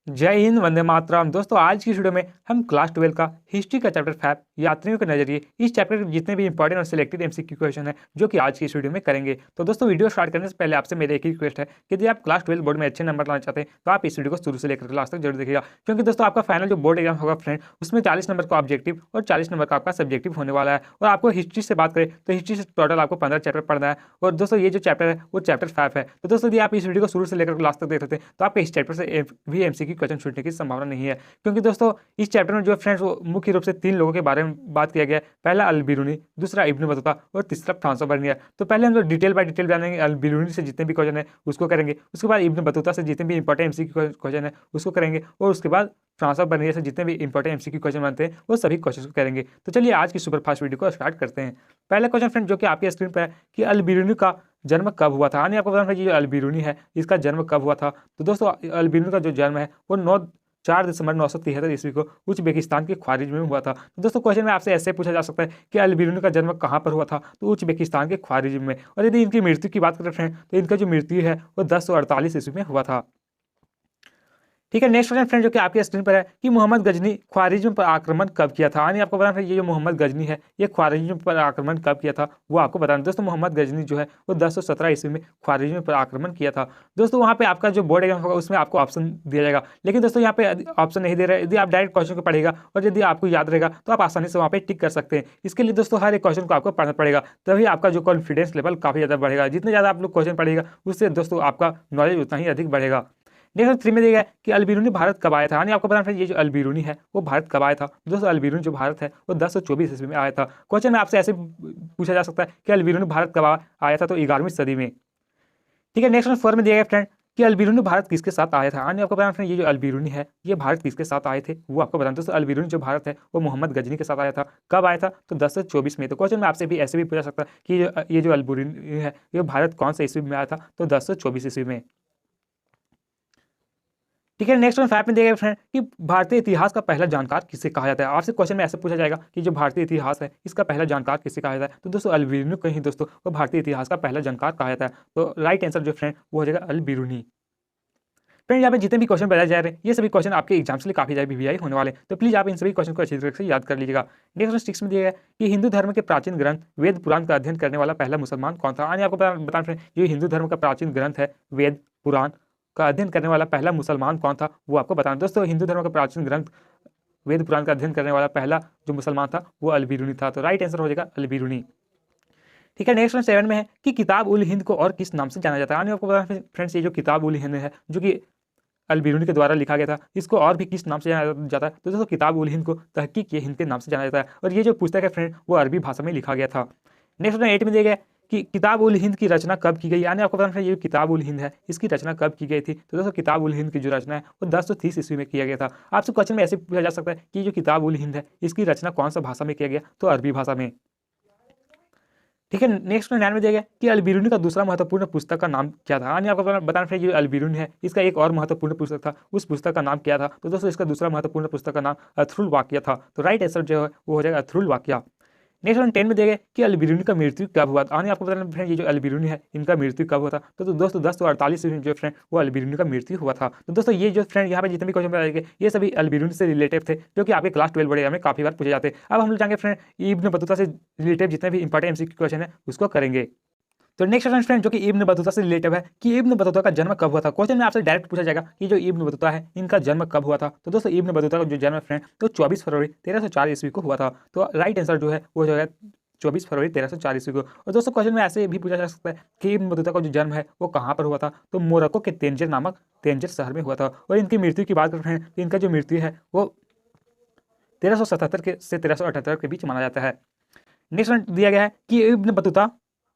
जय हिंद, वंदे मातरम। दोस्तों आज की इस वीडियो में हम क्लास 12 का हिस्ट्री का चैप्टर 5 यात्रियों के नजरिए इस चैप्टर के जितने भी इंपॉर्टेंट और सिलेक्टेड एमसीक्यू क्वेश्चन है जो कि आज की इस वीडियो में करेंगे। तो दोस्तों वीडियो स्टार्ट करने से पहले आपसे मेरी एक ही रिक्वेस्ट है कि यदि आप क्लास 12 बोर्ड में अच्छे नंबर लाना चाहते हैं तो आप इस वीडियो को शुरू से लेकर लास्ट तक जरूर देखिएगा, क्योंकि दोस्तों आपका फाइनल जो बोर्ड एग्जाम होगा फ्रेंड, उसमें 40 नंबर का ऑब्जेक्टिव और 40 नंबर का आपका सब्जेक्टिव होने वाला है। और आपको हिस्ट्री से बात करें तो हिस्ट्री से टोटल आपको 15 चैप्टर पढ़ना है। और दोस्तों ये जो चैप्टर है वो चैप्टर 5 है। तो दोस्तों यदि आप इस वीडियो को शुरू से लेकर लास्ट तक देख रहे हैं तो आपके इस चैप्टर से भी एमसीक्यू क्वेश्चन छूटने की संभावना नहीं है, क्योंकि दोस्तों इस चैप्टर में जो फ्रेंड्स वो मुख्य रूप से 3 लोगों के बारे में बात किया गया है। पहला अल बिरूनी, दूसरा इब्न बतूता और तीसरा फ्रांसो बर्नियर। तो पहले हम लोग डिटेल बाय डिटेल जानेंगे। अल बिरूनी से जितने भी क्वेश्चन है उसको करेंगे, उसके बाद इब्न बतूता से जितने भी इंपॉर्टेंट एमसीक्यू क्वेश्चन है उसको करेंगे, और उसके बाद फ्रांसो बर्नियर से जितने भी इंपॉर्टेंट एमसीक्यू क्वेश्चन बनते हैं वो सभी क्वेश्चन को करेंगे। तो चलिए आज की सुपरफास्ट वीडियो को स्टार्ट करते हैं। पहला क्वेश्चन फ्रेंड जो कि आपके स्क्रीन पर है कि अल बिरूनी का जन्म कब हुआ था। यानी आपको बताना है जो अल बिरूनी है इसका जन्म कब हुआ था। तो दोस्तों अल बिरूनी का जो जन्म है वो 4 दिसंबर 973 ईस्वी को उज्बेकिस्तान के ख्वारिज में हुआ था। तो दोस्तों क्वेश्चन में आपसे ऐसे पूछा जा सकता है कि अल बिरूनी का जन्म कहाँ पर हुआ था, तो उज्बेकिस्तान के ख्वारिज में। और यदि इनकी मृत्यु की बात करें फ्रेंड तो इनका जो मृत्यु है वो 1048 ईस्वी में हुआ था। ठीक है, नेक्स्ट क्वेश्चन फ्रेंड जो कि आपके स्क्रीन पर है कि मोहम्मद गजनी ख्वारिज्म पर आक्रमण कब किया था। यानी आपको बताना है ये जो मोहम्मद गजनी है ये ख्वारिज्म पर आक्रमण कब किया था वो आपको बताना। दोस्तों मोहम्मद गजनी जो है वो 1017 ईस्वी में ख्वारिज्म पर आक्रमण किया था। दोस्तों वहाँ पे आपका जो बोर्ड एग्जाम होगा उसमें आपको ऑप्शन दिया जाएगा, लेकिन दोस्तों यहाँ पे ऑप्शन नहीं दे रहा है। यदि आप डायरेक्ट क्वेश्चन को पढ़ेगा और यदि आपको याद रहेगा तो आप आसानी से वहाँ पे टिक कर सकते हैं। इसके लिए दोस्तों हर एक क्वेश्चन को आपको पढ़ना पड़ेगा, तभी आपका जो कॉन्फिडेंस लेवल काफ़ी ज़्यादा बढ़ेगा। जितने ज़्यादा आप लोग क्वेश्चन पढ़ेगा उससे दोस्तों आपका नॉलेज उतना ही अधिक बढ़ेगा। नेक्स्ट 3 में दिया गया कि अल बिरूनी भारत कब आया था। यानी आपको बताना है ये जो अल बिरूनी है वो भारत कब आया था। दोस्तों अल बिरूनी जो भारत है वो 1024 ईस्वी में आया था। क्वेश्चन में आपसे ऐसे पूछा जा सकता है कि अल बिरूनी भारत कब आया था, तो 11वीं सदी में। ठीक है, नेक्स्ट 4 में दिया गया फ्रेंड कि अल बिरूनी भारत किसके साथ आया था। यानी आपको बताना फ्रेंड ये जो अल बिरूनी है ये भारत किसके साथ आए थे वो आपको बताना। दोस्तों अल बिरूनी जो भारत है वो मोहम्मद गजनी के साथ आया था। कब आया था, तो 1024 में। तो क्वेश्चन में आपसे भी ऐसे भी पूछा सकता है कि ये जो अल बिरूनी है ये भारत कौन से ईस्वी में आया था, तो 1024 ईस्वी में। ठीक है, नेक्स्ट 5 में दिया गया फ्रेंड कि भारतीय इतिहास का पहला जानकार किसे कहा जाता है। आपसे क्वेश्चन में ऐसे पूछा जाएगा कि जो भारतीय इतिहास है इसका पहला जानकार किसे कहा जाता है। तो दोस्तों अल बिरूनी को ही दोस्तों वो भारतीय इतिहास का पहला जानकार कहा जाता है। तो राइट आंसर जो फ्रेंड वो हो जाएगा अल बिरूनी। फ्रेंड यहाँ पे जितने भी क्वेश्चन बताए जा रहे हैं ये सभी क्वेश्चन आपके एग्जाम से काफी ज्यादा वीवीआई होने वाले हैं, तो प्लीज आप इन सभी क्वेश्चन को अच्छी तरीके से याद कर लीजिएगा। नेक्स्ट 6 में दिया गया कि हिंदू धर्म के प्राचीन ग्रंथ वेद पुराण का अध्ययन करने वाला पहला मुसलमान कौन था। यानी आपको बताना फ्रेंड जो हिंदू धर्म का प्राचीन ग्रंथ है वेद पुराण का अध्ययन करने वाला पहला मुसलमान कौन था वो आपको बताना। दोस्तों हिंदू धर्म का प्राचीन ग्रंथ वेद पुराण का अध्ययन करने वाला पहला जो मुसलमान था वो अल बिरूनी था। तो राइट आंसर हो जाएगा अल बिरूनी। ठीक है, नेक्स्ट 7 में है कि किताब उल हिंद को और किस नाम से जाना जाता है। यानी आपको बताना फ्रेंड्स ये जो किताब उल हिंद है जो कि अल बिरूनी के द्वारा लिखा गया था इसको और भी किस नाम से जाना जाता है। तो दोस्तों किताब उल हिंद को तहकीक हिंद के नाम से जाना जाता है, और ये जो पुस्तक है फ्रेंड वो अरबी भाषा में लिखा गया था। नेक्स्ट 8 में दिया गया कि किताब उल हिंद की रचना कब की गई। यानी आपको बताना है ये किताब उल हिंद है इसकी रचना कब की गई थी। तो दोस्तों किताब उल हिंद की जो रचना है वो 1030 ईस्वी में किया गया था। आपसे क्वेश्चन में ऐसे पूछा जा सकता है कि जो किताब उल हिंद है इसकी रचना कौन सा भाषा में किया गया, तो अरबी भाषा में। ठीक है, नेक्स्ट 9 में दिया गया कि अल बिरूनी का दूसरा महत्वपूर्ण पुस्तक का नाम क्या था। यानी आपको बताना फ्रेंड जो अल बिरूनी है इसका एक और महत्वपूर्ण पुस्तक था, उस पुस्तक का नाम क्या था। तो दोस्तों इसका दूसरा महत्वपूर्ण पुस्तक का नाम अथरुल वाकिया था। तो राइट आंसर जो है वो हो जाएगा अथरुल वाकिया। नेक्स्ट 10 में दिया गया कि अल बिरूनी का मृत्यु कब हुआ था। यानी आपको बताना फ्रेंड ये जो अल बिरूनी है इनका मृत्यु कब हुआ था। तो दोस्तों 1048 में जो फ्रेंड वो अल बिरूनी का मृत्यु हुआ था। तो दोस्तों ये जो फ्रेंड यहाँ पे जितने भी क्वेश्चन बताए गए ये सभी अल बिरूनी से रिलेटेड थे जो कि आपके क्लास 12 बोर्ड में काफी बार पूछे जाते हैं। अब हम लोग जाएंगे फ्रेंड इब्न बतूता से रिलेटेड जितने भी इंपॉर्टेंट एमसीक्यू क्वेश्चन है उसको करेंगे। तो नेक्स्ट क्वेश्चन फ्रेंड जो कि इब्न बतूता से रिलेटेड है कि इब्न बतूता का जन्म कब हुआ था। क्वेश्चन में आपसे डायरेक्ट पूछा जाएगा कि जो इब्न बतूता है इनका जन्म कब हुआ था। तो दोस्तों इब्न बतूता का जो जन्म फ्रेंड तो 24 फरवरी 1304 ईस्वी को हुआ था। तो राइट आंसर जो है वो जो है 24 फरवरी 1304 ईस्वी को। और दोस्तों क्वेश्चन में ऐसे भी पूछा जा सकता है कि इब्न बतूता का जो जन्म है वो कहाँ पर हुआ था। तो मोरक्को के तेंजिर नामक तेंजिर शहर में हुआ था। और इनकी मृत्यु की बात करें तो इनका जो मृत्यु है वो 1377 के से 1378 के बीच माना जाता है। नेक्स्ट दिया गया है कि इब्न बतूता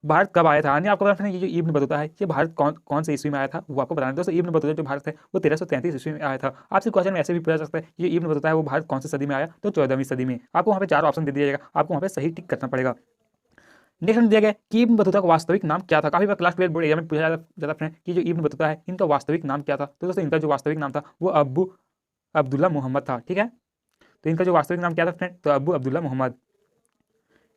भारत कब आया था। यानी आपको बताना है ये जो इब्न बतूता है ये भारत कौन से ईस्वी में आया था वो आपको बताना है। दोस्तों इब्न बतूता जो भारत है वो 1333 ईस्वी में आया था। आपसे क्वेश्चन में ऐसे भी पूछा सकता है ये इब्न बतूता है वो भारत कौन सी सदी में आया, तो 14वीं सदी में। आपको वहाँ पे 4 ऑप्शन दे दिया जाएगा, आपको वहाँ पे सही टिक करना पड़ेगा। नेक्स्ट दिया गया कि इब्न बतूता का वास्तविक नाम क्या था। काफी बार क्लास 12 बोर्ड एग्जाम में पूछा जाता फ्रेंड कि जो इब्न बतूता है इनका वास्तविक नाम क्या था। तो दोस्तों इनका जो वास्तविक नाम था वो अब्बू अब्दुल्ला मोहम्मद था। ठीक है, तो इनका जो वास्तविक नाम क्या था फ्रेंड, तो अब्बू अब्दुल्ला मोहम्मद।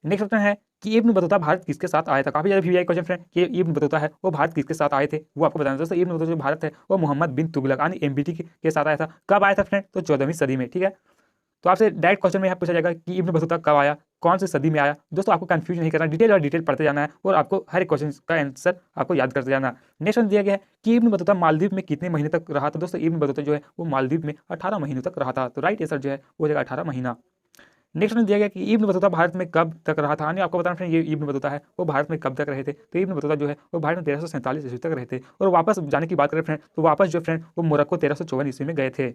नेक्स्ट क्वेश्चन है कि इब्न बतूता भारत किसके साथ आया था। काफी ज्यादा वीवीआई क्वेश्चन फ्रेंड कि इब्न बतूता है वो भारत किसके साथ आए थे वो आपको बताना है। दोस्तों इब्न बतूता जो भारत है वो मोहम्मद बिन तुगलक यानी एमबीटी के साथ आया था। कब आया था फ्रेंड? तो 14वीं सदी में। ठीक है, तो आपसे डायरेक्ट क्वेश्चन में यहाँ पूछा जाएगा कि इब्न बतूता कब आया, कौन सी सदी में आया। दोस्तों आपको कंफ्यूज नहीं करना, डिटेल और डिटेल पढ़ते जाना है और आपको हर एक क्वेश्चन का आंसर आपको याद करते जाना है। नेक्स्ट दिया गया है कि इब्न बतूता मालदीव में कितने महीने तक रहा था। दोस्तों इब्न बतूता जो है वो मालदीव में 18 महीनों तक रहा था। तो राइट आंसर जो है वो हो जाएगा 18 महीना। नेक्स्ट दिया गया कि इब्न बतूता भारत में कब तक रहा था। यानी आपको बताना फ्रेंड ये इब्न बतूता है वो भारत में कब तक रहे थे। तो इब्न बतूता जो है वो भारत में 1347 ईस्वी तक रहे थे। और वापस जाने की बात करें फ्रेंड तो वापस जो फ्रेंड वो मोरक्को 1354 ईस्वी में गए थे।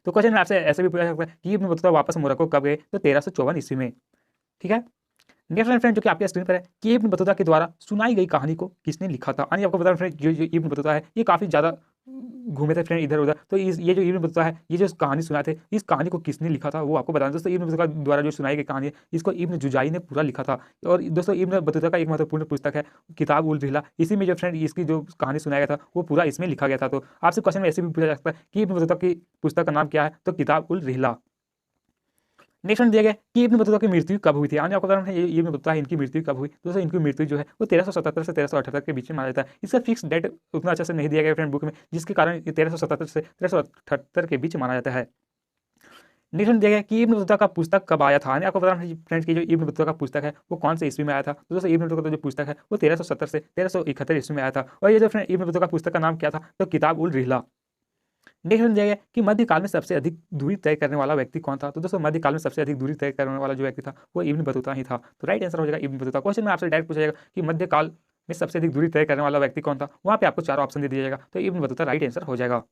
तो क्वेश्चन में आपसे ऐसे भी पूछा सकता है कि इब्न बतूता वापस मोरक्को कब गए, तो 1354 ईस्वी में। ठीक है, नेक्स्ट फ्रेंड जो कि आपके स्क्रीन पर है कि इब्न बतूता के द्वारा सुनाई गई कहानी को किसने लिखा था। यानी आपको बता फ्रेंड जो इब्न बतूता है ये काफी ज्यादा घूमे थे फ्रेंड इधर उधर। तो ये जो इब्न बतूता है ये जो कहानी सुनाए थे इस कहानी को किसने लिखा था वो आपको बताना। दोस्तों इब्न बतूता द्वारा जो सुनाई गई कहानी है इसको इब्न जुजाई ने पूरा लिखा था। और दोस्तों इब्न बतूता का एक महत्वपूर्ण पुस्तक है किताब उल रिहला, इसी में जो फ्रेंड इसकी जो कहानी सुनाया गया था वो पूरा इसमें लिखा गया था। तो आपसे क्वेश्चन में ऐसे भी पूछा जा सकता है कि इब्न बतूता की पुस्तक का नाम क्या है, तो किताब उल रिहला। नेक्स्ट दिया गया कि इब्न बतूता की मृत्यु कब हुई थी। यानी आपको बताना है ये इब्न बतूता है इनकी मृत्यु कब हुई। दोस्तों इनकी मृत्यु जो है वो 1377 से 1378 के बीच में माना जाता है। इसका फिक्स डेट उतना अच्छे से नहीं दिया गया फ्रेंड बुक में, जिसके कारण ये 1377 से 1378 के बीच माना जाता है। नेक्स्ट दिया गया कि इब्न बतूता का पुस्तक कब आया था। यानी आपको बताना है फ्रेंड्स की जो इब्न बतूता का पुस्तक है वो कौन से ईस्वी में आया था। तो दोस्तों इब्न बतूता का जो पुस्तक है वो 1370 से 1371 ईस्वी में आया था। और ये जो फ्रेंड इब्न बतूता का पुस्तक का नाम क्या था, तो किताब उल रिहला। नेक्स्ट दिया गया कि मध्यकाल में सबसे अधिक दूरी तय करने वाला व्यक्ति कौन था। तो दोस्तों मध्यकाल में सबसे अधिक दूरी तय करने वाला जो व्यक्ति था वो इब्न बतूता ही था। तो राइट आंसर हो जाएगा इब्न बतूता। क्वेश्चन में आपसे डायरेक्ट पूछा जाएगा कि मध्यकाल में सबसे अधिक दूरी तय करने वाला व्यक्ति कौन था, वहाँ पे आपको 4 ऑप्शन दे दिया जाएगा। तो इब्न बतूता राइट आंसर हो जाएगा।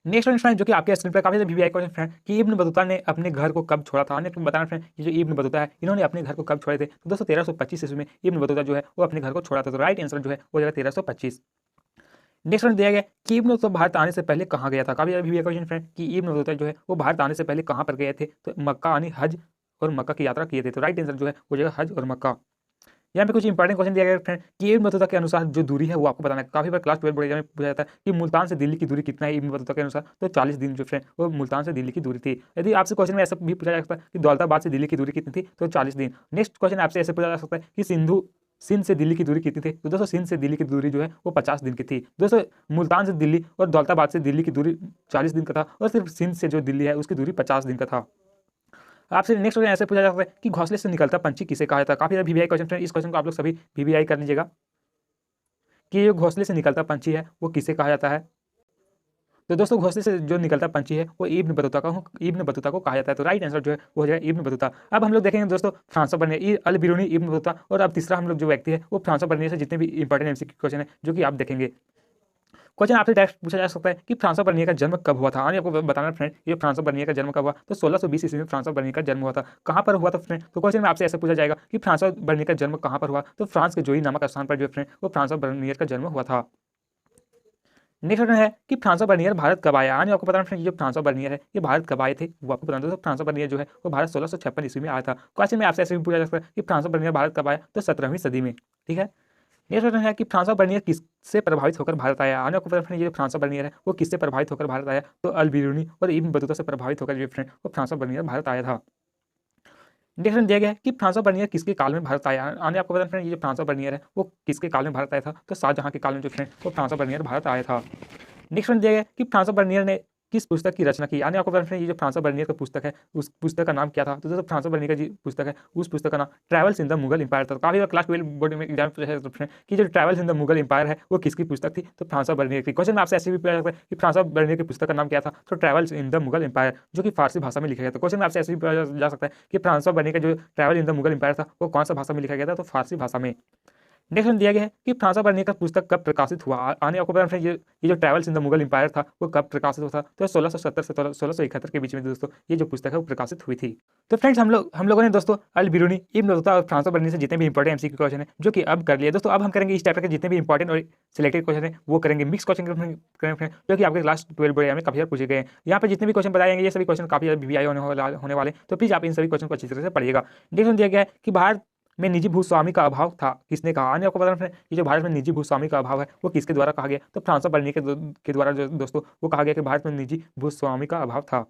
नेक्स्ट फ्रेंड जो कि आपके स्क्रीन पर काफी वीवीआई क्वेश्चन फ्रेंड कि इब्न बतूता ने अपने घर को कब छोड़ा था। आपको बताना फ्रेंड ये जो इब्न बतूता है इन्होंने अपने घर को कब छोड़े थे। तो दोस्तों 1325 ईस्वी में इब्न बतूता जो है वो अपने घर को छोड़ा था। तो राइट आंसर जो है वो जाएगा 1325। नेक्स्ट वन दिया गया कि इब्न बतूता भारत आने से पहले कहाँ गया था। काफी वीवीआई क्वेश्चन फ्रेंड कि इब्न बतूता जो है वो भारत आने से पहले कहाँ पर गए थे। तो मक्का यानी हज और मक्का की यात्रा किए थे। तो राइट आंसर जो है वो जाएगा हज और मक्का। यहाँ पे कुछ इंपॉर्टेंट क्वेश्चन दिया गया फ्रेंड कि इब्न बतूता के अनुसार जो दूरी है वो आपको बताना है। काफी बार क्लास 12 बोर्ड एग्जाम में पूछा जाता है कि मुल्तान से दिल्ली की दूरी कितना है इब्न बतूता के अनुसार। तो 40 दिन जो फ्रेंड वो मुल्तान से दिल्ली की दूरी थी। यदि आपसे क्वेश्चन में ऐसा भी पूछा जा सकता है कि दौलताबाद से दिल्ली की दूरी कितनी थी, तो 40 दिन। नेक्स्ट क्वेश्चन आपसे ऐसे पूछा जा सकता है कि सिंध से दिल्ली की दूरी कितनी थी। तो दोस्तों सिंध से दिल्ली की दूरी जो है वो 50 दिन की थी। दोस्तों मुल्तान से दिल्ली और दौलताबाद से दिल्ली की दूरी 40 दिन का था और सिर्फ सिंध से जो दिल्ली है उसकी दूरी 50 दिन का था। आपसे नेक्स्ट क्वेश्चन ऐसे पूछा जा सकता है कि घोंसले से निकलता पंछी किसे कहा जाता है। काफी वीवीआई क्वेश्चन फ्रेंड, इस क्वेश्चन को आप लोग सभी वीवीआई कर लीजिएगा कि जो घोंसले से निकलता पंछी है वो किसे कहा जाता है। तो दोस्तों घोंसले से जो निकलता पंछी है वो इब्न बतूता को कहा जाता है। तो राइट आंसर जो है वो हो जाएगा इब्न बतूता। अब हम लोग देखेंगे दोस्तों फ्रांसो बर्नियर, अल बिरूनी, इब्न बतूता और अब तीसरा हम लोग जो व्यक्ति है वो फ्रांसो बर्नियर से जितने भी इंपॉर्टेंट एमसीक्यू क्वेश्चन है जो कि आप देखेंगे। क्वेश्चन आपसे डायरेक्ट पूछा जा सकता है कि फ्रांसो बर्नियर का जन्म कब हुआ था। यानी आपको बताना फ्रेंड ये फ्रांसो बर्नियर का जन्म कब हुआ। तो 1620 ईस्वी में फ्रांसो बर्नियर का जन्म हुआ था। कहाँ पर हुआ था फ्रेंड। तो क्वेश्चन में आपसे ऐसे पूछा जाएगा कि फ्रांसो बर्नियर का जन्म कहाँ पर हुआ। तो फ्रांस के जोई नामक स्थान पर जो फ्रेंड वो फ्रांसो बर्नियर का जन्म हुआ था। नेक्स्ट क्वेश्चन है कि फ्रांसो बर्नियर भारत कब आया। यानी आपको बताना फ्रेंड ये जो फ्रांसो बर्नियर है ये भारत कब आए थे वो आपको बताना। तो फ्रांसो बर्नियर जो है वो भारत 1656 ईस्वी में आया था। क्वेश्चन में आपसे ऐसे भी पूछा जा सकता है कि फ्रांसो बर्नियर भारत कब आया। तो 17वीं सदी में। ठीक है, नेक्स्ट क्वेश्चन है कि फ्रांसो बर्नियर किससे प्रभावित होकर भारत आया। आने को फ्रेंड ये फ्रांसो बर्नियर है वो किससे प्रभावित होकर भारत आया। तो अल बिरूनी और इब्न बतूता से प्रभावित होकर जो फ्रेंड वो फ्रांसो बर्नियर भारत आया था। नेक्स्ट दिया गया है कि फ्रांसो बर्नियर किसके काल में भारत आया। आने आपको बताना फ्रेंड ये जो फ्रांसो बर्नियर है वो किसके काल में भारत आया था। तो शाहजहां के काल में जो फ्रेंड वो फ्रांसो बर्नियर भारत आया था। नेक्स्ट दिया गया कि फ्रांसो बर्नियर ने किस पुस्तक की रचना की। यानी आपको बताना फ्रेंड ये जो फ्रांसो बर्नियर का पुस्तक है उस पुस्तक का नाम क्या था। तो दोस्तों फ्रांसो बर्नियर का जो पुस्तक है उस पुस्तक का नाम travels in the Mughal empire था। काफी बार क्लास 12 बोर्ड में एग्जाम कि जो travels in the Mughal empire है वो किसकी पुस्तक थी। तो फ्रांसो बर्नियर की। क्वेश्चन में आपसे ऐसे भी पूछा सकता है कि फ्रांसो बर्नियर की पुस्तक का नाम क्या था। तो travels in the Mughal empire जो कि फारसी भाषा में लिखा गया था। क्वेश्चन में आपसे ऐसे भी पूछा जा सकता है कि फ्रांसो बर्नियर का जो travel in the Mughal empire था वो कौन सा भाषा में लिखा गया था। तो फारसी भाषा में। नेक्स्ट दिया गया है कि फ्रांसो बर्नियर का पुस्तक कब प्रकाशित हुआ। आने आपको पता है ये जो travels in the Mughal empire था वो कब प्रकाशित हुआ था। तो 1670 से 1671 के बीच में दोस्तों ये जो पुस्तक है वो प्रकाशित हुई थी। तो फ्रेंड्स हम लोगों ने दोस्तों अल बिरूनी, इब्न बतूता और फ्रांसो बर्नियर से जितने भी इंपॉर्टेंट एमसीक्यू क्वेश्चन है जो कि अब कर लिए दोस्तों। अब हम करेंगे इस टाइप के जितने भी इंपॉर्टेंट और सिलेक्टेड क्वेश्चन है वो करेंगे मिक्स क्वेश्चन करेंगे जो कि आपके क्लास 12 बोर्ड में काफी पूछे गए हैं। यहाँ पे जितने भी क्वेश्चन बताएंगे ये सभी क्वेश्चन काफी ज्यादा वीवीआई होने वाले। तो प्लीज आप इन सभी क्वेश्चन को अच्छी तरह से पढ़िएगा। नेक्स्ट दिया गया है कि भारत में निजी भूस्वामी का अभाव था किसने कहा। आने आपको बताना ये जो भारत में निजी भूस्वामी का अभाव है वो किसके द्वारा कहा गया। तो फ्रांसो बर्नियर के द्वारा जो दोस्तों वो कहा गया कि भारत में निजी भूस्वामी का अभाव था।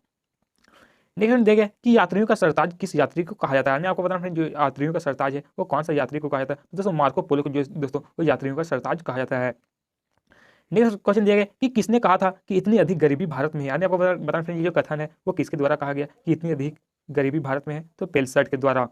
नेक्स्ट देखें कि यात्रियों का सरताज किस यात्री को कहा जाता है। आपको पता है जो यात्रियों का सरताज है वो कौन सा यात्री को कहा जाता है। तो दोस्तों मार्को पोलो को जो दोस्तों वो यात्रियों का सरताज कहा जाता है। नेक्स्ट क्वेश्चन दिया गया कि किसने कहा था कि इतनी अधिक गरीबी भारत में है। यानी आपको बताना फ्रेंड ये जो कथन है वो किसके द्वारा कहा गया कि इतनी अधिक गरीबी भारत में है, तो पेलसर्ट के द्वारा।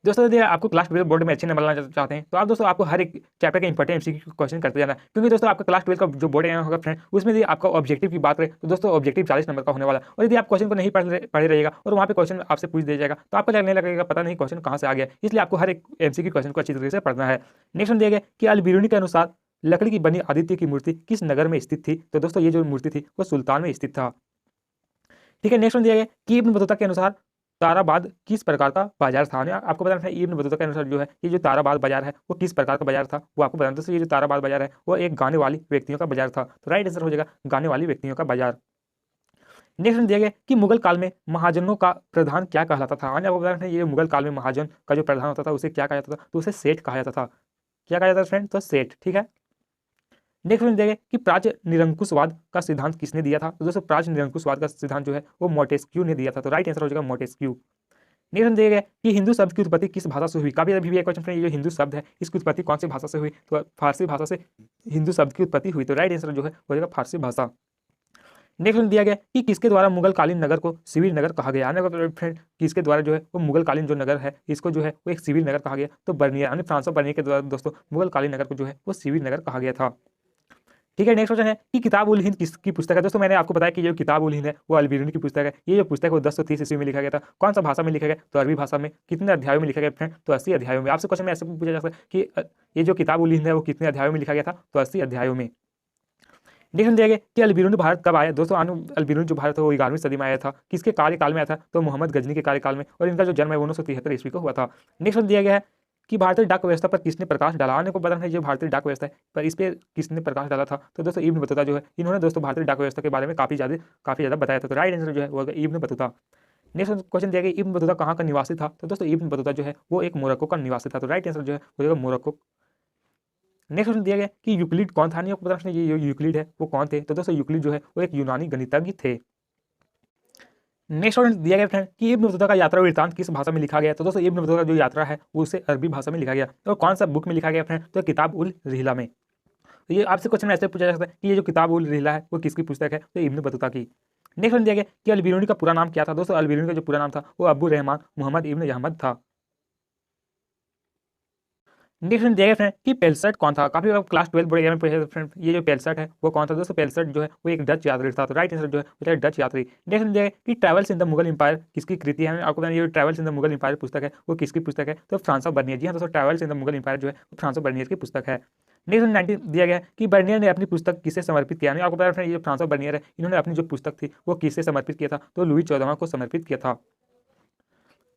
दोस्तों यदि आपको क्लास 12 बोर्ड में अच्छे नंबर लाना चाहते हैं तो आप दोस्तों आपको हर एक चैप्टर के इंपॉर्टेंट एमसीक्यू क्वेश्चन करते जाना है, क्योंकि दोस्तों आपका क्लास 12 का जो बोर्ड एग्जाम होगा फ्रेंड उसमें यदि आपका ऑब्जेक्टिव की बात करें तो दोस्तों ऑब्जेक्टिव 40 नंबर का होने वाला है। और यदि आप क्वेश्चन को नहीं पढ़े रहिएगा और वहाँ पे क्वेश्चन आपसे पूछ दिया जाएगा तो आपको लगने लगेगा पता नहीं क्वेश्चन कहाँ से आ गया, इसलिए आपको हर एक एमसीक्यू क्वेश्चन को अच्छी तरीके से पढ़ना है। नेक्स्ट दिया गया कि अल बिरूनी के अनुसार लकड़ी की बनी आदित्य की मूर्ति किस नगर में स्थित थी। तो दोस्तों ये जो मूर्ति थी वो सुल्तान में स्थित था। ठीक है, नेक्स्ट दिया गया कि इब्न बतूता के अनुसार ताराबाद किस प्रकार का बाजार था। आपको बताना है इब्न बतूता के अनुसार जो है ये जो ताराबाद बाजार है वो किस प्रकार का बाजार था वो आपको बताना। तो ये जो ताराबाद बाजार है वो एक गाने वाली व्यक्तियों का बाजार था, तो राइट आंसर हो जाएगा गाने वाली व्यक्तियों का बाजार। नेक्स्ट दिया गया कि मुगल काल में महाजनों का प्रधान क्या कहलाता था। आपको बताना है ये मुगल काल में महाजन का जो प्रधान होता था उसे क्या कहा जाता था, तो उसे सेठ कहा जाता था। क्या कहा जाता था फ्रेंड, तो सेठ। ठीक है, नेक्स्ट में देखें कि प्राच्य निरंकुशवाद का सिद्धांत किसने दिया था। तो दोस्तों प्राच्य निरंकुशवाद का सिद्धांत जो है वो मोटेस्क्यू ने दिया था, तो राइट आंसर हो जाएगा मोटेस्क्यू। नेक्स्ट दिया गया कि हिंदू शब्द की उत्पत्ति किस भाषा से हुई। काफी अभी भी एक क्वेश्चन, ये जो हिंदू शब्द है इसकी उत्पत्ति कौन सी भाषा से हुई, तो फारसी भाषा से हिंदू शब्द की उत्पत्ति हुई, तो राइट आंसर जो है हो जाएगा फारसी भाषा। नेक्स्ट दिया गया कि किसके द्वारा मुगल कालीन नगर को सिविल नगर कहा गया। फ्रेंड किसके द्वारा जो है वो मुगल कालीन जो नगर है इसको जो है वो एक सिविल नगर कहा गया, तो बर्नियर यानी फ्रांस ऑफ बर्नियर के द्वारा दोस्तों मुगल कालीन नगर को जो है वो सिविल नगर कहा गया था। ठीक है, नेक्स्ट क्वेश्चन है कि किताब उल हिंद किसकी पुस्तक है। दोस्तों मैंने आपको बताया कि जो किताब उल हिंद है वो अल बिरूनी की पुस्तक है। ये जो पुस्तक है वो 1030 ईस्वी में लिखा गया था। कौन सा भाषा में लिखा गया, तो अरबी भाषा में। कितने अध्यायों में लिखा गया फ्रेंड, तो 80 अध्यायों में। आपसे क्वेश्चन में ऐसे पूछा जा सकता है कि ये जो किताब उल हिंद है वो कितने अध्यायों में लिखा गया था, तो 80 अध्यायों में। नेक्स्ट दिया गया कि अल बिरूनी भारत कब आया। दोस्तों अल बिरूनी जो भारत है वो 11वीं सदी में आया था। किसके कार्यकाल में आया था, तो मोहम्मद गजनी के कार्यकाल में, और इनका जो जन्म है 1973 ईस्वी को हुआ था। नेक्स्ट दिया गया है कि भारतीय डाक व्यवस्था पर किसने प्रकाश डाला। आने को पता है जो भारतीय डाक व्यवस्था है पर इस पर किसने प्रकाश डाला था, तो दोस्तों इब्न बतूता जो है इन्होंने दोस्तों भारतीय डाक व्यवस्था के बारे में काफी ज्यादा बताया था, तो राइट आंसर जो है वो इब्न बतूता। नेक्स्ट क्वेश्चन दिया गया इब्न बतूता कहाँ का निवासी था। तो दोस्तों इब्न बतूता जो है वो एक मोरक्को का निवासी था, तो राइट आंसर जो है हो जाएगा मोरक्को। नेक्स्ट क्वेश्चन दिया गया कि यूक्लिड कौन था। नहीं आपको पता है ये यूक्लिड है वो कौन थे, तो दोस्तों यूक्लिड जो है वो एक यूनानी गणितज्ञ थे। नेक्स्ट क्वेश्चन दिया गया फ्रेंड कि इब्न बतूता का यात्रा वृत्तांत किस भाषा में लिखा गया। तो दोस्तों इब्न बतूता का जो यात्रा है वो उसे अरबी भाषा में लिखा गया, तो कौन सा बुक में लिखा गया फ्रेंड, तो किताब उल रिहला में। तो ये आपसे क्वेश्चन ऐसे पूछा जा सकता है कि ये जो किताब उल रिहला है वो किसकी पुस्तक है, तो इब्न बतूता की। नेक्स्ट क्वेश्चन दिया गया कि अल बिरूनी का पूरा नाम क्या था। दोस्तों अल बिरूनी का जो पूरा नाम था वो अब्बू रहमान मोहम्मद इब्न अहमद था। नेक्स्ट दिया गया फ्रेंड कि पेलसर्ट कौन था। काफी क्लास 12 बोर्ड एग्जाम में पूछा फ्रेंड ये जो पेलसर्ट है वो कौन था। दोस्तों पेलसर्ट जो है वो एक डच यात्री था, तो राइट आंसर जो है वो है डच यात्री। नेक्स्ट दिया गया कि travels in the Mughal empire किसकी कृति है। आपको ये travels in the Mughal empire पुस्तक है वो किसकी पुस्तक है, तो फ्रांस ऑफ बर्नियर। जी हाँ दोस्तों travels in the Mughal empire जो है वो फ्रांस ऑफ बर्नियर की पुस्तक है। नेक्स्ट 19 दिया गया कि बर्नियर ने अपनी पुस्तक किसे समर्पित किया। आपको पता है ये जो फ्रांस ऑफ बर्नियर है इन्होंने अपनी जो पुस्तक थी वो किसे समर्पित किया था, तो लुई 14वां को समर्पित किया था।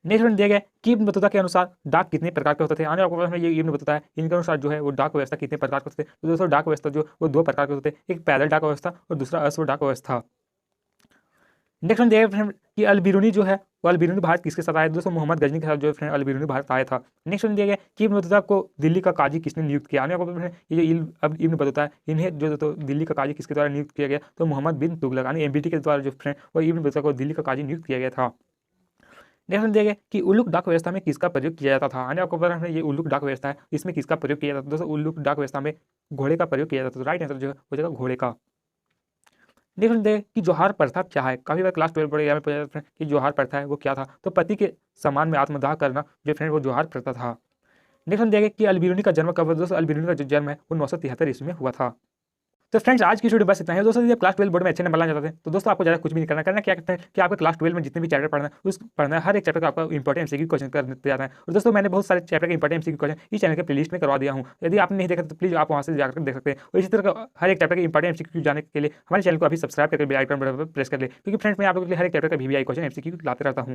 नेक्स्ट दिया गया कि इब्न बतूता के अनुसार डाक कितने प्रकार के होते थे। आने आपको ये इब्न बतूता है इनके अनुसार जो है वो डाक व्यवस्था कितने प्रकार के होते थे। तो दोस्तों डाक व्यवस्था जो वो 2 प्रकार के होते हैं, एक पैदल डाक व्यवस्था और दूसरा अश्व डाक व्यवस्था। नेक्स्ट दिया गया कि अल बिरूनी जो है वो अल बिरूनी भारत किसके साथ आया। दोस्तों मोहम्मद गजनी के साथ जो फ्रेंड अल बिरूनी भारत आया था। नेक्स्ट दिया गया कि इब्न बतूता को दिल्ली का काजी किसने नियुक्त किया। आने आपको ये जो अब इब्न बतूता है इन्हें जो तो दिल्ली का काजी किसके द्वारा नियुक्त किया गया, तो मोहम्मद बिन तुगलक यानी एमबीटी के द्वारा जो फ्रेंड वो इब्न बतूता को दिल्ली का काजी नियुक्त किया गया था। नेक्स्ट दिया गया कि उल्लुक डाक व्यवस्था में किसका प्रयोग किया जाता था। आने आपको पता है ये उल्लुक डाक व्यवस्था है इसमें किसका प्रयोग किया जाता था। दोस्तों उल्लुक डाक व्यवस्था में घोड़े का प्रयोग किया जाता था, तो राइट आंसर जो है हो जाएगा घोड़े का। नेक्स्ट देखिए कि जोहार प्रथा क्या है। काफी बार क्लास 12 पढ़े में पूछा जाता है कि जोहार प्रथा है वो क्या था, तो पति के सम्मान में आत्मदाह करना जो फ्रेंड वो जोहार प्रथा था। नेक्स्ट देखिए कि अल बिरूनी का जन्म कब हुआ। दोस्तों अल बिरूनी का जो जन्म है वो 973 ईस्वी में हुआ था। तो फ्रेंड्स आज की वीडियो बस इतना है। दोस्तों यदि आप क्लास 12 बोर्ड में अच्छे नंबर लाना चाहते हैं तो दोस्तों आपको ज़्यादा कुछ भी नहीं करना क्या करते हैं कि आपको क्लास 12 में जितने भी चैप्टर पढ़ना है हर एक चैप्टर का आपका इंपॉर्टेंट एमसीक्यू क्वेश्चन करते जाना है। और दोस्तों मैंने बहुत सारे चैप्टर के इंपॉर्टेंट एमसीक्यू क्वेश्चन इस चैनल के प्लेलिस्ट में करवा दिया हूँ। यदि आपने नहीं देखा तो प्लीज़ आप वहाँ से जाकर देख सकते हैं। और इसी तरह का हर एक चैप्टर के इंपॉर्टेंट एमसीक्यू जाने के लिए हमारे चैनल को अभी सब्सक्राइब करके बेल आइकन पर प्रेस कर ले, क्योंकि फ्रेंड्स मैं आपके लिए हर एक चैप्टर का वीवीआई क्वेश्चन एमसीक्यू लाते रहता हूँ।